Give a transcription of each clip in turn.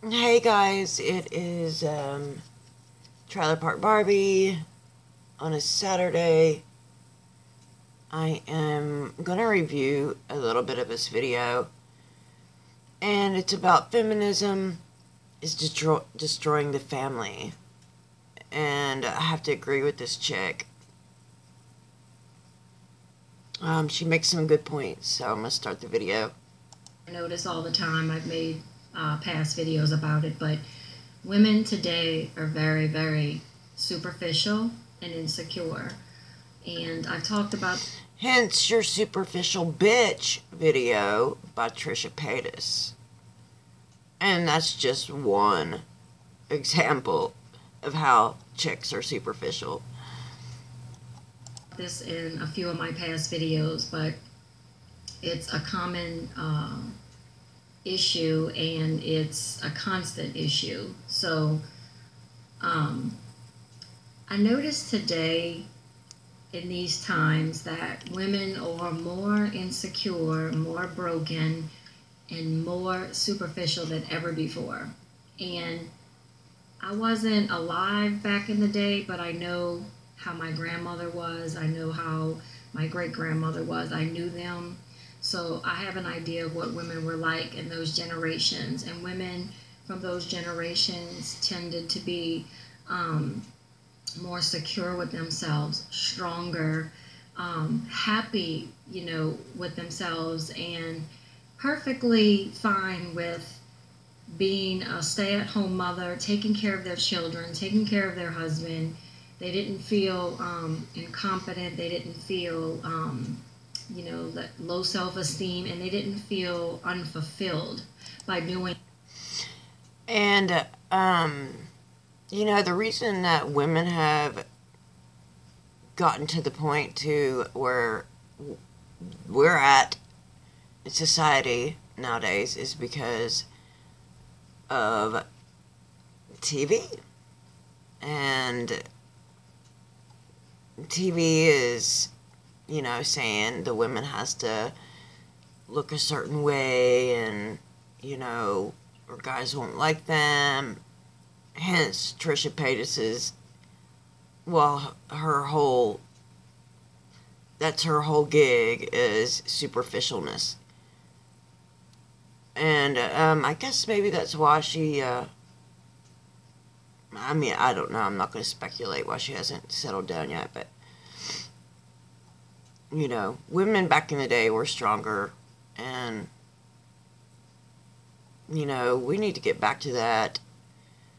Hey guys, it is Trailer Park Barbie on a Saturday. I am gonna review a little bit of this video, and it's about feminism is destroying the family. And I have to agree with this chick. She makes some good points, so I'm gonna start the video. I notice all the time. I've made past videos about it, but women today are very, very superficial and insecure. And I've talked about... Hence your superficial bitch video by Trisha Paytas. And that's just one example of how chicks are superficial. This in a few of my past videos, but it's a common issue, and it's a constant issue. So I noticed today in these times that women are more insecure, more broken, and more superficial than ever before. And I wasn't alive back in the day, but I know how my grandmother was. I know how my great-grandmother was. I knew them. So I have an idea of what women were like in those generations. And women from those generations tended to be more secure with themselves, stronger, happy, with themselves, and perfectly fine with being a stay-at-home mother, taking care of their children, taking care of their husband. They didn't feel incompetent. They didn't feel, that low self-esteem, and they didn't feel unfulfilled by doing. And, the reason that women have gotten to the point to where we're at in society nowadays is because of TV. And TV is, saying the women has to look a certain way, and, or guys won't like them. Hence, Trisha Paytas's, that's her whole gig is superficialness. And, I guess maybe that's why she, I don't know, I'm not going to speculate why she hasn't settled down yet, but, women back in the day were stronger, and, we need to get back to that.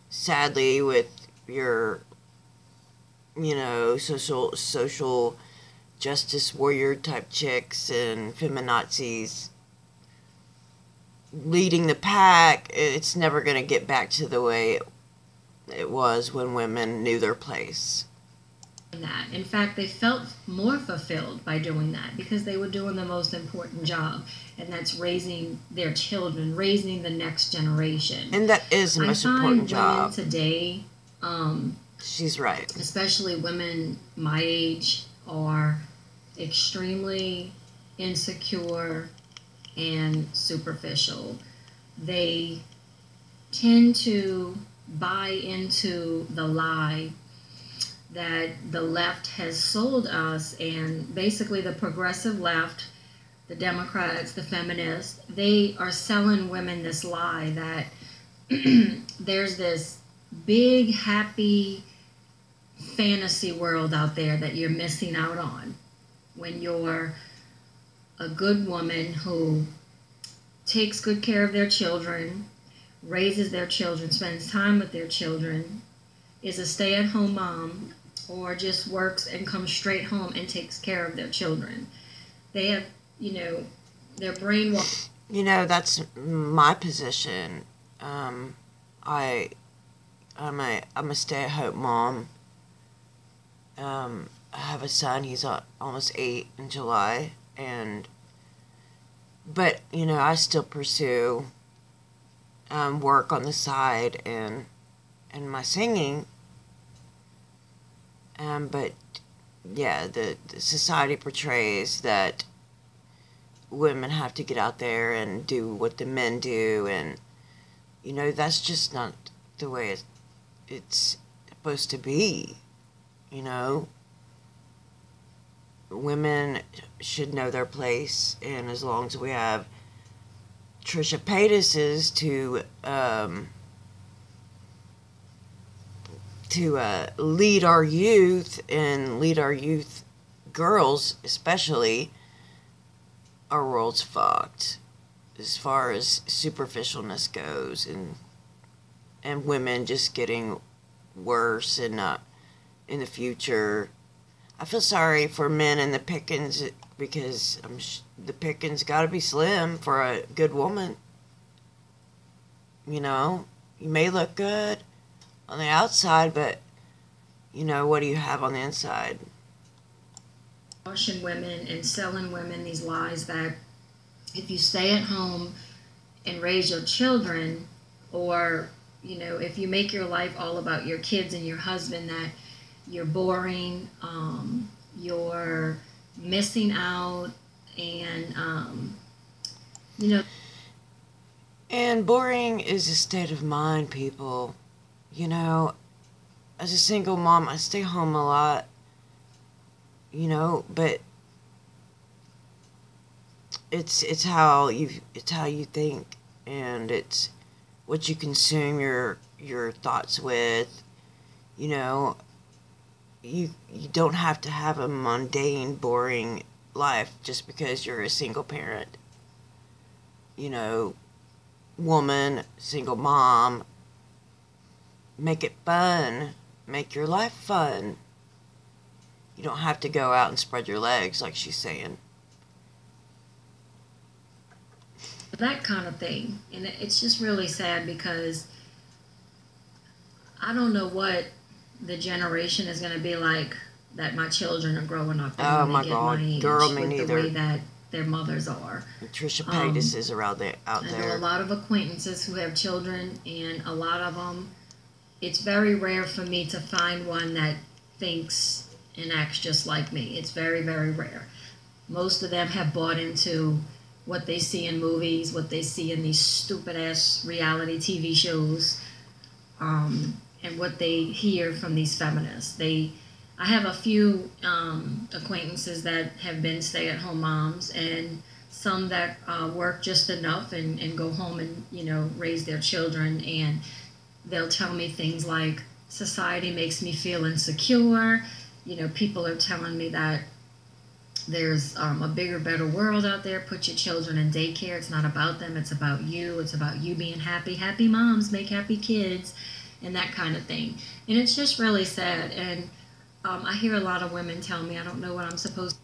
Sadly, with your, social justice warrior type chicks and feminazis leading the pack, it's never going to get back to the way it was when women knew their place. That. In fact, they felt more fulfilled by doing that because they were doing the most important job, and that's raising their children, raising the next generation. And that is the most important job. Women today, she's right, especially women my age, are extremely insecure and superficial. They tend to buy into the lie that the left has sold us, and basically the progressive left, the Democrats, the feminists, they are selling women this lie that there's this big, happy fantasy world out there that you're missing out on when you're a good woman who takes good care of their children, raises their children, spends time with their children, is a stay-at-home mom, or just works and comes straight home and takes care of their children. They have, their brainwashed. That's my position. I'm a stay-at-home mom. I have a son. He's almost 8 in July, but I still pursue work on the side and my singing. But yeah, the society portrays that women have to get out there and do what the men do, and That's just not the way it's supposed to be. You know, women should know their place, and as long as we have Trisha Paytas's to lead our youth and lead our youth girls especially, our world's fucked as far as superficialness goes, and women just getting worse and in the future. I feel sorry for men in the pickings because the pickings got to be slim for a good woman. You may look good on the outside, but what do you have on the inside? Washing women and selling women these lies that if you stay at home and raise your children, or if you make your life all about your kids and your husband, that you're boring, you're missing out, and And boring is a state of mind, people. As a single mom, I stay home a lot, but it's how you think, and it's what you consume your thoughts with. You don't have to have a mundane, boring life just because you're a single parent. Woman, single mom, make it fun. Make your life fun. You don't have to go out and spread your legs like she's saying. that kind of thing. And it's just really sad because I don't know what the generation is going to be like that my children are growing up in Oh when my they get God, my age, girl, me with neither. the way that their mothers are. Trisha Paytas is out I know there. a lot of acquaintances who have children, and a lot of them, it's very rare for me to find one that thinks and acts just like me. It's very, very rare. Most of them have bought into what they see in movies, what they see in these stupid ass reality TV shows, and what they hear from these feminists. I have a few acquaintances that have been stay-at-home moms, and some that work just enough and go home and raise their children, and they'll tell me things like, society makes me feel insecure. People are telling me that there's a bigger, better world out there. Put your children in daycare. It's not about them. It's about you. It's about you being happy. Happy moms make happy kids, and that kind of thing. And it's just really sad. And I hear a lot of women tell me, I don't know what I'm supposed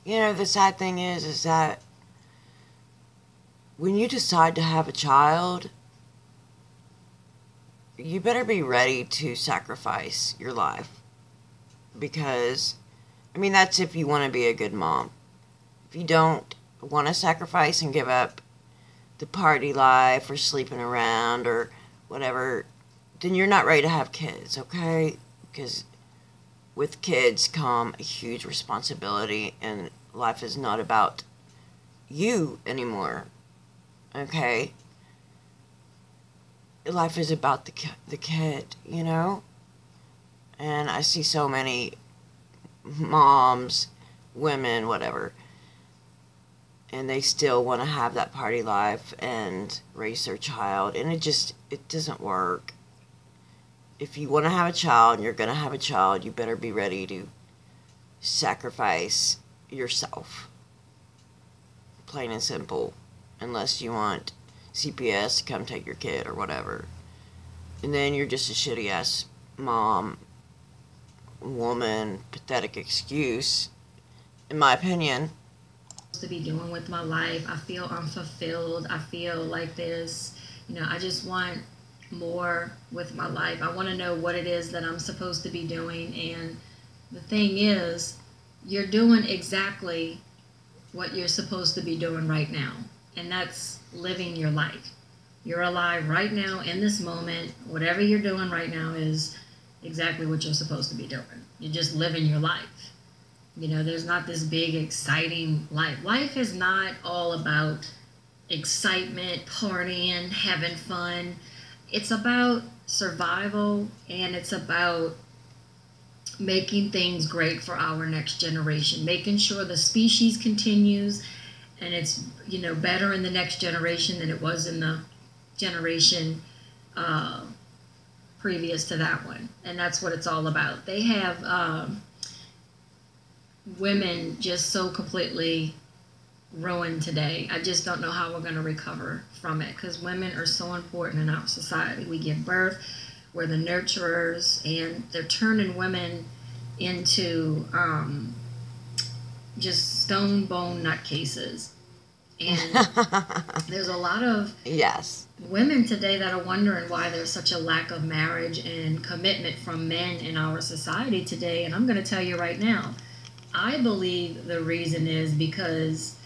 to. The sad thing is that when you decide to have a child, you better be ready to sacrifice your life. Because, that's if you want to be a good mom. If you don't want to sacrifice and give up the party life or sleeping around or whatever, then you're not ready to have kids, okay? Because with kids come a huge responsibility, and life is not about you anymore, okay? Life is about the kid, And I see so many moms, women, whatever, and they still want to have that party life and raise their child, and it doesn't work. If you want to have a child and you're going to have a child, you better be ready to sacrifice yourself. Plain and simple. Unless you want CPS to come take your kid or whatever. And then you're just a shitty ass mom, woman, pathetic excuse, in my opinion. To be doing with my life. I feel unfulfilled. I feel like there's, I just want more with my life. I want to know what it is that I'm supposed to be doing. And the thing is, you're doing exactly what you're supposed to be doing right now, and that's living your life. You're alive right now in this moment. Whatever you're doing right now is exactly what you're supposed to be doing. You're just living your life. There's not this big exciting life. Life is not all about excitement, partying, having fun. it's about survival, and it's about making things great for our next generation, making sure the species continues and it's, better in the next generation than it was in the generation uh, previous to that one. And that's what it's all about. They have women just so completely ruined today. I just don't know how we're going to recover from it, because women are so important in our society. We give birth, we're the nurturers, and they're turning women into just stone bone nutcases. And there's a lot of Yes. women today that are wondering why there's such a lack of marriage and commitment from men in our society today. And I'm going to tell you right now, I believe the reason is because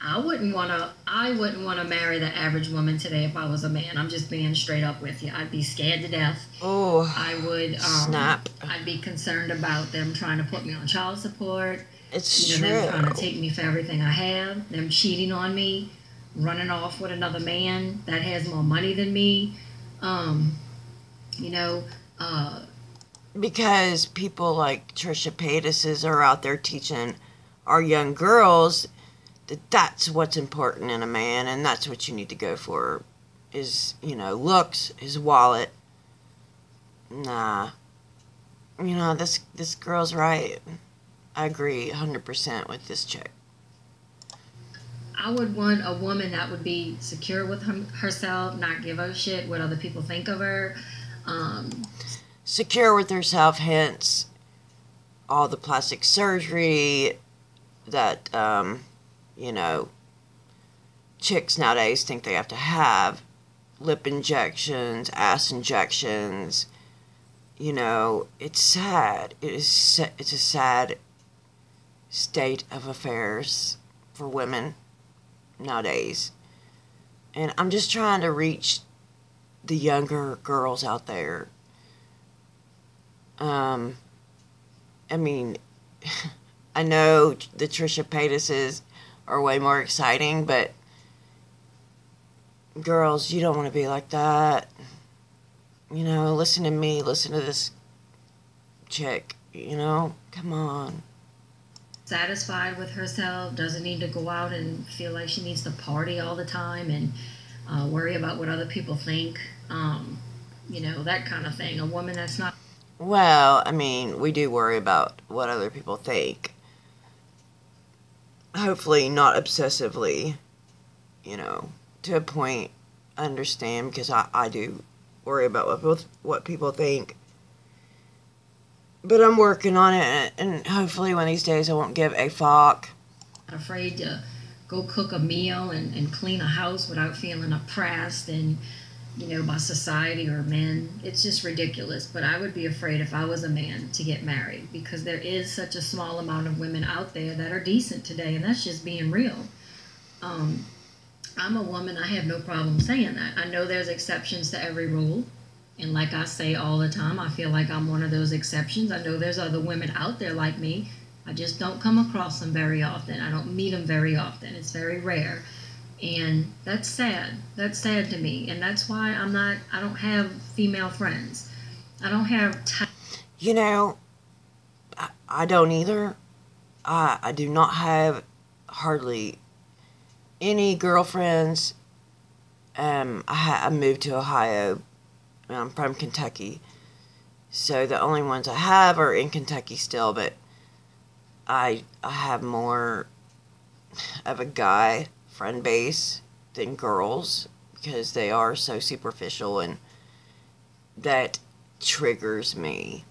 I wouldn't want to marry the average woman today if I was a man. I'm just being straight up with you. I'd be scared to death. Oh, I would snap. I'd be concerned about them trying to put me on child support. It's true. Them trying to take me for everything I have. Them cheating on me, running off with another man that has more money than me. You know, Because people like Trisha Paytas are out there teaching our young girls that that's what's important in a man, and that's what you need to go for, is, looks, his wallet. Nah. This girl's right. I agree 100% with this chick. I would want a woman that would be secure with herself, not give a shit what other people think of her. Secure with herself, hence all the plastic surgery that, chicks nowadays think they have to have. Lip injections, ass injections. It's sad. It's a sad state of affairs for women nowadays. And I'm just trying to reach the younger girls out there. I mean, I know the Trisha Paytases are way more exciting, but girls, you don't want to be like that. Listen to me, listen to this chick, come on. Satisfied with herself, doesn't need to go out and feel like she needs to party all the time and worry about what other people think, that kind of thing. A woman that's not. Well, I mean, we do worry about what other people think. Hopefully not obsessively, to a point. I understand, because I do worry about what people think. But I'm working on it, and hopefully one of these days I won't give a fuck. Afraid to go cook a meal and clean a house without feeling oppressed and, by society or men. It's just ridiculous. But I would be afraid if I was a man to get married, because there is such a small amount of women out there that are decent today, and that's just being real. I'm a woman, I have no problem saying that. I know there's exceptions to every rule. And like I say all the time, I feel like I'm one of those exceptions. I know there's other women out there like me. I just don't come across them very often. I don't meet them very often. It's very rare. And that's sad. That's sad to me. And that's why I don't have female friends. I don't have I don't either. I do not have hardly any girlfriends. I moved to Ohio. I'm from Kentucky, so the only ones I have are in Kentucky still, but I have more of a guy friend base than girls, because they are so superficial, and that triggers me.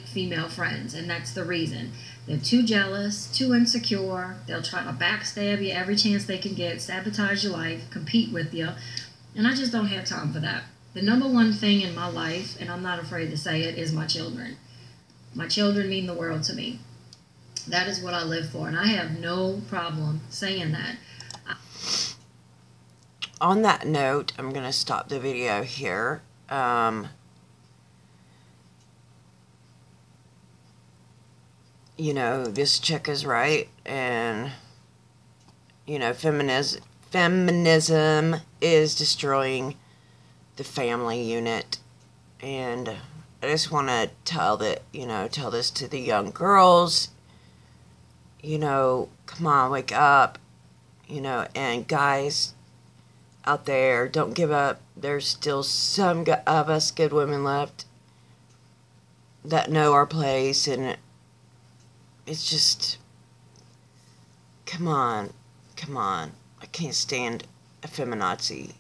Female friends, and that's the reason. They're too jealous, too insecure. They'll try to backstab you every chance they can get, sabotage your life, compete with you, and I just don't have time for that. The number one thing in my life, and I'm not afraid to say it, is my children. My children mean the world to me. That is what I live for, and I have no problem saying that. On that note, I'm going to stop the video here. This chick is right, and, feminism is destroying the family unit. And I just want to tell this to the young girls, come on, wake up, and guys out there, don't give up. There's still some of us good women left that know our place, and it's just, come on. I can't stand a feminazi.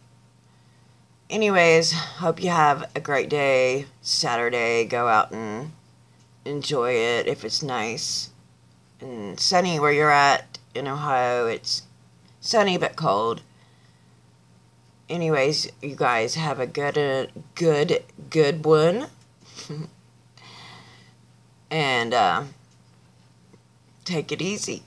Anyways, hope you have a great day. Saturday, go out and enjoy it if it's nice and sunny where you're at in Ohio. It's sunny but cold. Anyways, you guys have a good one. And take it easy.